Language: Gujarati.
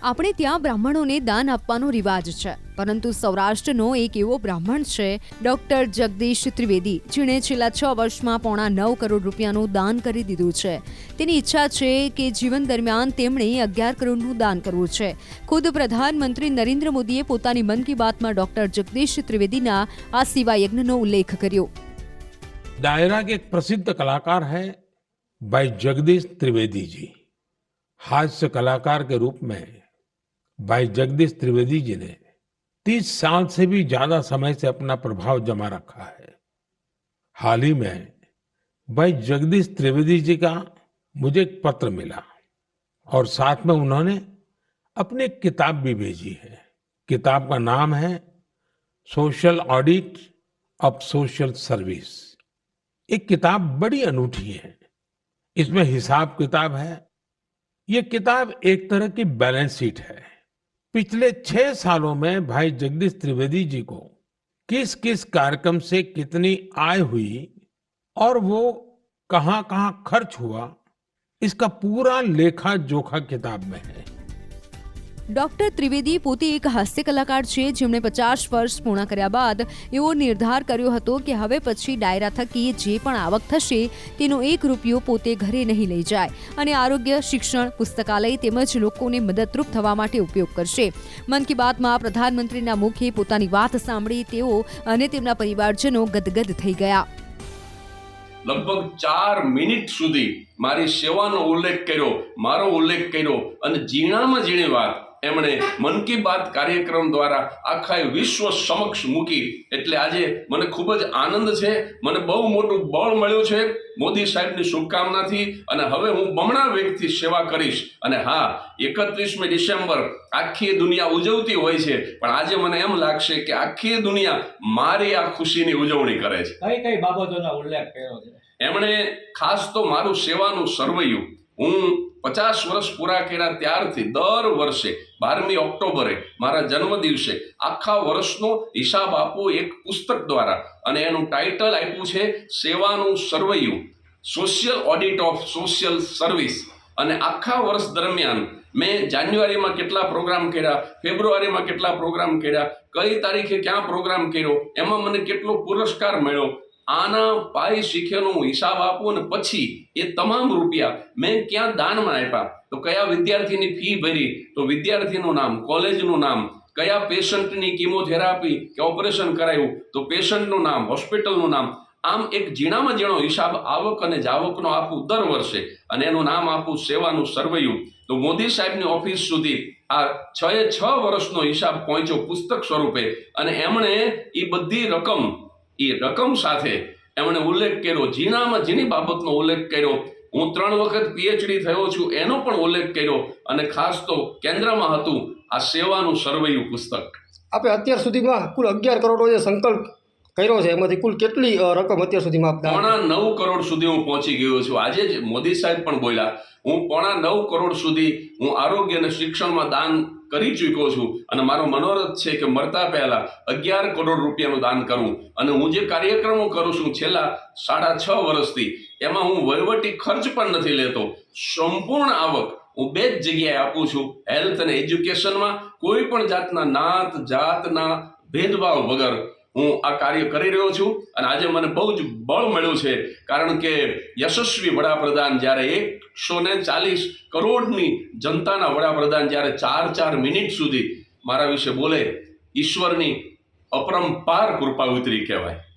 આપણે ત્યાં બ્રાહ્મણોને દાન આપવાનો રિવાજ છે, પરંતુ સૌરાષ્ટ્રનો એક એવો બ્રાહ્મણ છે ડોક્ટર જગદીશ ત્રિવેદી, જેણે છેલ્લા 6 વર્ષમાં પોણા 9 કરોડ રૂપિયાનું દાન કરી દીધું છે. તેની ઈચ્છા છે કે જીવન દરમિયાન તેમણે 11 કરોડનું દાન કરવું છે. ખુદ પ્રધાનમંત્રી નરેન્દ્ર મોદીએ પોતાની મન કી બાતમાં ડોક્ટર જગદીશ ત્રિવેદીના આ સેવા યજ્ઞનો ઉલ્લેખ કર્યો. दायरा के एक प्रसिद्ध कलाकार है भाई जगदीश त्रिवेदी जी। हास्य कलाकार के रूप में भाई जगदीश त्रिवेदी जी ने 30 साल से भी ज्यादा समय से अपना प्रभाव जमा रखा है। हाल ही में भाई जगदीश त्रिवेदी जी का मुझे एक पत्र मिला और साथ में उन्होंने अपनी एक किताब भी भेजी है। किताब का नाम है social audit of social service. एक किताब बड़ी अनूठी है, इसमें हिसाब किताब है। ये किताब एक तरह की बैलेंस शीट है। पिछले 6 सालों में भाई जगदीश त्रिवेदी जी को किस किस कार्यक्रम से कितनी आय हुई और वो कहां कहां खर्च हुआ, इसका पूरा लेखा जोखा किताब में है। ડોક્ટર ત્રિવેદી પોતે એક હાસ્ય કલાકાર છે, જેમણે 50 વર્ષ પૂર્ણ કર્યા બાદ એવો નિર્ધાર કર્યો હતો કે હવે પછી ડાયરા થકી જે પણ આવક થશે તેનો 1 રૂપિયો પોતે ઘરે નહીં લઈ જાય અને આરોગ્ય, શિક્ષણ, પુસ્તકાલય તેમજ લોકોને મદદરૂપ થવા માટે ઉપયોગ કરશે. મન કી બાતમાં પ્રધાનમંત્રીના મુખે પોતાની વાત સાંભળી તેઓ અને તેમના પરિવારજનો ગદગદ થઈ ગયા. લગભગ 4 મિનિટ સુધી મારી સેવાનો ઉલ્લેખ કર્યો, મારો ઉલ્લેખ કર્યો અને ઝીણામાં ઝીણી વાત એમણે મન કી બાત કાર્યક્રમ દ્વારા આખા વિશ્વ સમક્ષ મૂકી. એટલે આજે મને ખૂબ જ આનંદ છે, મને બહુ મોટું બળ મળ્યું છે મોદી સાહેબની શુભકામનાથી. અને હવે હું બમણા વેગથી સેવા કરીશ. અને હા, 31મી ડિસેમ્બર આખી દુનિયા ઉજવતી હોય છે, પણ આજે મને એમ લાગશે કે આખી દુનિયા મારી આ ખુશીની ઉજવણી કરે છે. કઈ કઈ બાબતોનો ઉલ્લેખ કર્યો છે એમણે? ખાસ તો મારું સેવાનું સરવૈયું. હું 50 વર્ષ પૂરા કર્યા ત્યારથી દર વર્ષે 12મી ઓક્ટોબરે મારા જન્મદિવસે આખા વર્ષનો હિસાબ આપું એક પુસ્તક દ્વારા, અને એનું ટાઇટલ આપ્યું છે સેવાનું સરવૈયું, social audit of social service. અને આખા વર્ષ દરમિયાન મેં જાન્યુઆરીમાં કેટલા પ્રોગ્રામ કર્યા, ફેબ્રુઆરીમાં કેટલા પ્રોગ્રામ કર્યા, કઈ તારીખે ક્યાં પ્રોગ્રામ કર્યો, એમાં મને કેટલો પુરસ્કાર મળ્યો, આના પાઈ શીખેનો હિસાબ આપું. અને પછી એ તમામ રૂપિયા મેં ક્યાં દાનમાં આપ્યા, તો કયા વિદ્યાર્થીની ફી ભરી તો વિદ્યાર્થીનું નામ, કોલેજનું નામ, કયા પેશન્ટની કિમોથેરાપી કે ઓપરેશન કરાયું તો પેશન્ટનું નામ, હોસ્પિટલનું નામ. આમ એક ઝીણામાં ઝીણો હિસાબ આવક અને જાવકનો આપું દર વર્ષે, અને એનું નામ આપું સેવાનું સરવૈયું. તો મોદી સાહેબની ઓફિસ સુધી આ 6 વર્ષનો હિસાબ પહોંચ્યો પુસ્તક સ્વરૂપે. અને એમણે એ બધી રકમ સાથે એમણે ઉલ્લેખ કર્યો, ઝીણામાં ઝીણી બાબતનો ઉલ્લેખ કર્યો. હું 3 વખત PhD થયો છું એનો પણ ઉલ્લેખ કર્યો. અને ખાસ તો કેન્દ્રમાં હતું આ સેવાનું સરવૈયું પુસ્તક. આપણે અત્યાર સુધીમાં કુલ 11 કરોડનો જે સંકલ્પ કર્યો છે, એમાંથી કુલ કેટલી રકમ અત્યાર સુધીમાં પોણા 9 કરોડ સુધી હું પહોંચી ગયો છું. આજે જ મોદી સાહેબ પણ બોલ્યા, હું પોણા 9 કરોડ સુધી હું આરોગ્ય અને શિક્ષણમાં દાન કરી ચૂક્યો છું. અને મારો મનોરથ છે કે મરતા પહેલા 11 કરોડ રૂપિયાનું દાન કરું. અને હું જે કાર્યક્રમો કરું છું છેલ્લા 6.5 વર્ષથી, એમાં હું વહીવટી ખર્ચ પણ નથી લેતો. સંપૂર્ણ આવક હું 2 જ જગ્યાએ આપું છું, હેલ્થ અને એજ્યુકેશનમાં. કોઈ પણ જાતના નાત જાતના ભેદભાવ વગર હું આ કાર્ય કરી રહ્યો છું. અને આજે મને બહુ જ બળ મળ્યું છે, કારણ કે યશસ્વી વડાપ્રધાન જ્યારે 140 કરોડની જનતાના વડાપ્રધાન જ્યારે 4 મિનિટ સુધી મારા વિશે બોલે, ઈશ્વરની અપરંપાર કૃપા ઉતરી કહેવાય.